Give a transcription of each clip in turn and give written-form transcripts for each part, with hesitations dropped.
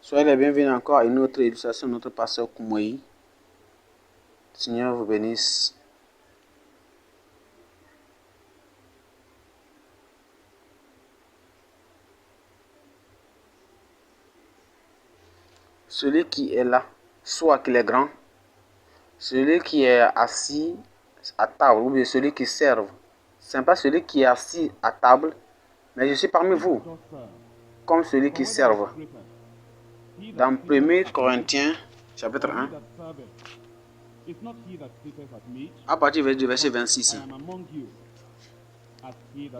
Soyez les bienvenus encore à une autre illustration de notre pasteur Koumoï. Seigneur vous bénisse. Celui qui est là, soit qu'il est grand, celui qui est assis à table, ou bien celui qui serve, ce n'est pas celui qui est assis à table, mais je suis parmi vous, comme celui qui serve. Dans 1 Corinthiens, chapitre 1, à partir du verset 26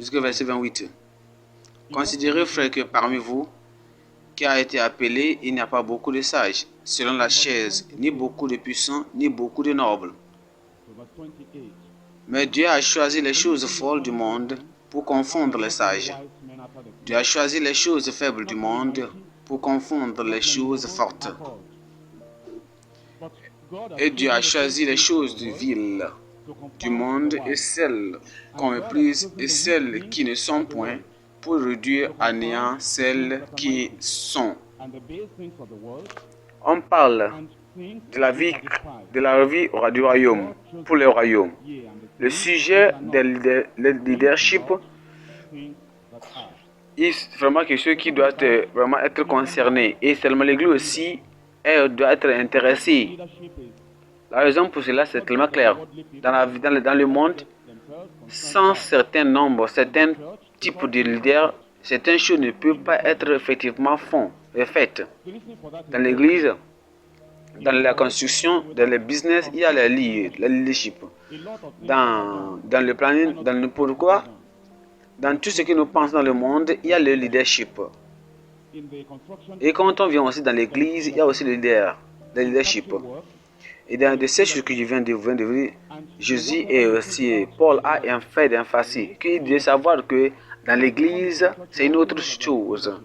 jusqu'au verset 28. Considérez, frère, que parmi vous, qui a été appelé, il n'y a pas beaucoup de sages, selon la chaise, ni beaucoup de puissants, ni beaucoup de nobles. Mais Dieu a choisi les choses folles du monde pour confondre les sages. Dieu a choisi les choses faibles du monde pour confondre les choses fortes. Et Dieu a choisi les choses viles du monde et celles qu'on méprise et celles qui ne sont point, pour réduire à néant celles qui sont. On parle de la vie du royaume, pour le royaume. Le sujet du leadership est vraiment quelque chose qui doit vraiment être concerné. Et seulement l'Église aussi doit être intéressée. La raison pour cela, c'est tellement clair. Dans le monde, sans certain nombre, certains types de leaders, certaines choses ne peuvent pas être effectivement faites. Dans l'église, dans la construction, dans le business, il y a le leadership. Dans le planning, dans le pourquoi, dans tout ce que nous pensons dans le monde, il y a le leadership. Et quand on vient aussi dans l'église, il y a aussi le leadership. Et dans ces choses que je viens de vous dire, Jésus et aussi Paul a un fait d'emphasis, qu'il doit savoir que dans l'église, c'est une autre chose.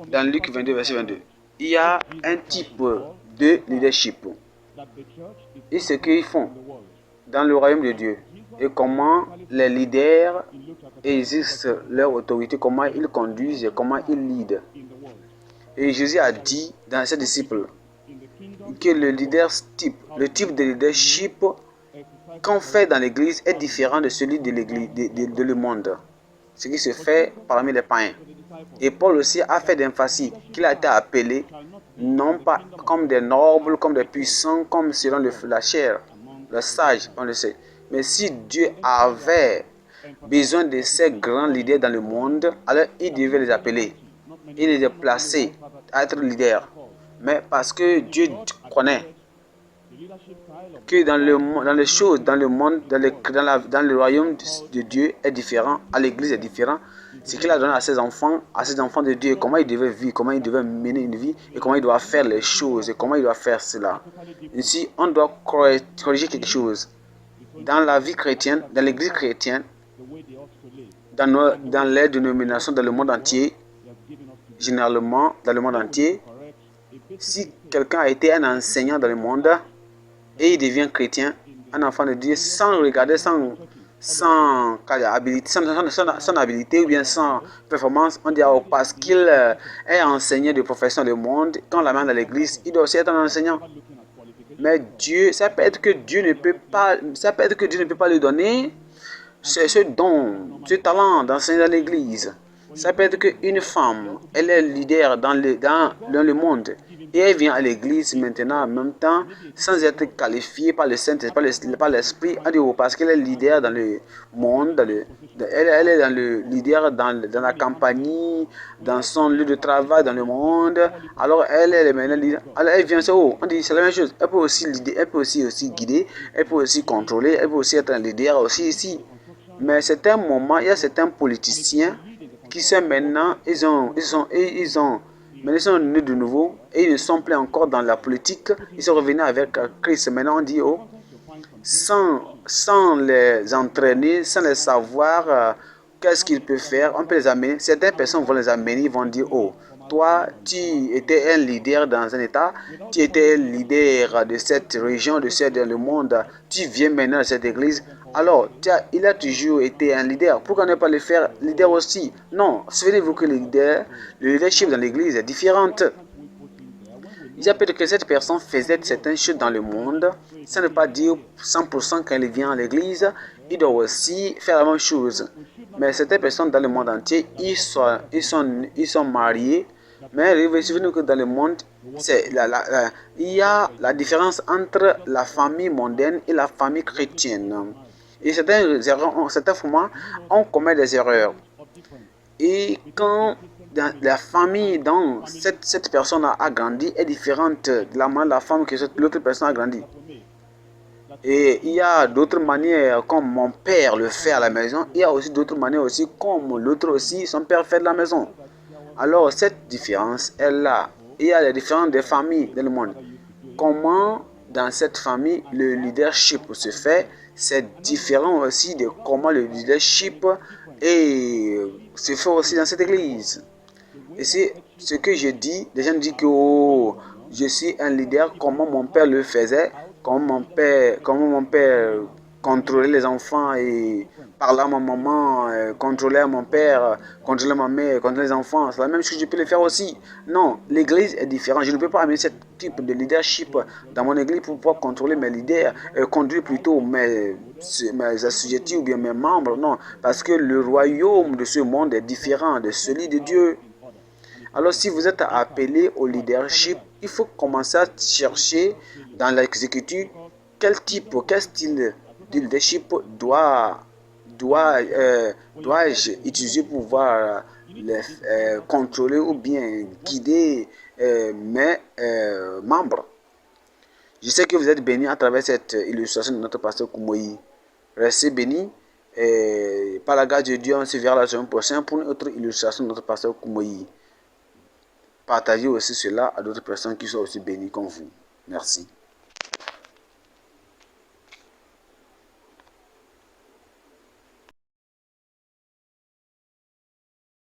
Dans Luc 22, verset 22, il y a un type de leadership. Et ce qu'ils font dans le royaume de Dieu. Et comment les leaders exercent leur autorité, comment ils conduisent et comment ils leadent. Et Jésus a dit dans ses disciples que le type de leadership qu'on fait dans l'église est différent de celui de l'église, de le monde. Ce qui se fait parmi les païens. Et Paul aussi a fait d'emphasis qu'il a été appelé non pas comme des nobles, comme des puissants, comme selon la chair, le sage, on le sait. Mais si Dieu avait besoin de ces grands leaders dans le monde, alors il devait les appeler. Il les a placés à être leaders. Mais parce que Dieu connaît que dans les choses, dans le monde, dans le royaume de Dieu est différent, à l'église est différent, ce qu'il a donné à ses enfants de Dieu, comment ils devaient vivre, comment ils devaient mener une vie, et comment ils doivent faire les choses, et comment ils doivent faire cela. Ici, on doit corriger quelque chose. Dans la vie chrétienne, dans l'église chrétienne, dans les dénominations dans le monde entier, généralement dans le monde entier, si quelqu'un a été un enseignant dans le monde et il devient chrétien, un enfant de Dieu, sans regarder son habilité ou bien sans performance, on dit parce qu'il est enseignant de profession dans le monde, quand on l'amène dans l'église, il doit aussi être un enseignant. Mais Dieu, ça peut être que Dieu ne peut pas lui donner ce don, ce talent d'enseigner dans l'église. Ça peut être qu'une femme, elle est leader dans le monde et elle vient à l'église maintenant en même temps sans être qualifiée par le Saint-Esprit, par l'Esprit, parce qu'elle est leader dans le monde, elle est dans le leader dans la compagnie, dans son lieu de travail, dans le monde. Alors elle est maintenant leader. Alors elle vient, on dit c'est la même chose. Elle peut aussi leader, elle peut aussi guider, elle peut aussi contrôler, elle peut aussi être un leader aussi ici. Mais c'est un moment, il y a certains politiciens qui sont maintenant, ils sont nés de nouveau et ils ne sont plus encore dans la politique. Ils sont revenus avec Christ. Maintenant on dit, sans les entraîner, sans les savoir qu'est-ce qu'ils peuvent faire, on peut les amener. Certaines personnes vont les amener, ils vont dire, toi, tu étais un leader dans un État, tu étais un leader de cette région, dans le monde, tu viens maintenant de cette église. Alors, il a toujours été un leader. Pourquoi ne pas le faire leader aussi? Non, souvenez-vous que le leadership dans l'église est différent. Il y a peut-être que cette personne faisait certaines choses dans le monde, ça ne veut pas dire 100% quand il vient à l'église, il doit aussi faire la même chose. Mais certaines personnes dans le monde entier, ils sont mariés, mais réveillez-vous que dans le monde, il y a la différence entre la famille mondaine et la famille chrétienne. Et certains fois, on commet des erreurs. Et quand la famille dont cette personne a grandi est différente de la femme que l'autre personne a grandi. Et il y a d'autres manières comme mon père le fait à la maison. Il y a aussi d'autres manières aussi comme l'autre aussi, son père fait de la maison. Alors cette différence est là. Il y a les différences des familles dans le monde. Comment dans cette famille le leadership se fait, c'est différent aussi de comment le leadership se fait aussi dans cette église. Et c'est ce que je dis. Les gens disent que oh, je suis un leader, comment mon père le faisait, comment mon père contrôlait les enfants et parlait à ma maman, contrôlait mon père, contrôlait ma mère, contrôlait les enfants. C'est la même chose que je peux le faire aussi. Non, l'église est différente. Je ne peux pas amener ce type de leadership dans mon église pour pouvoir contrôler mes leaders, conduire plutôt mes assujettis ou bien mes membres. Non, parce que le royaume de ce monde est différent de celui de Dieu. Alors, si vous êtes appelé au leadership, il faut commencer à chercher dans l'exécutif quel style de leadership dois-je utiliser pour pouvoir contrôler ou bien guider mes membres. Je sais que vous êtes bénis à travers cette illustration de notre pasteur Koumoyi. Restez bénis. Par la grâce de Dieu, on se verra la semaine prochaine pour une autre illustration de notre pasteur Koumoyi. Partagez aussi cela à d'autres personnes qui sont aussi bénies comme vous. Merci.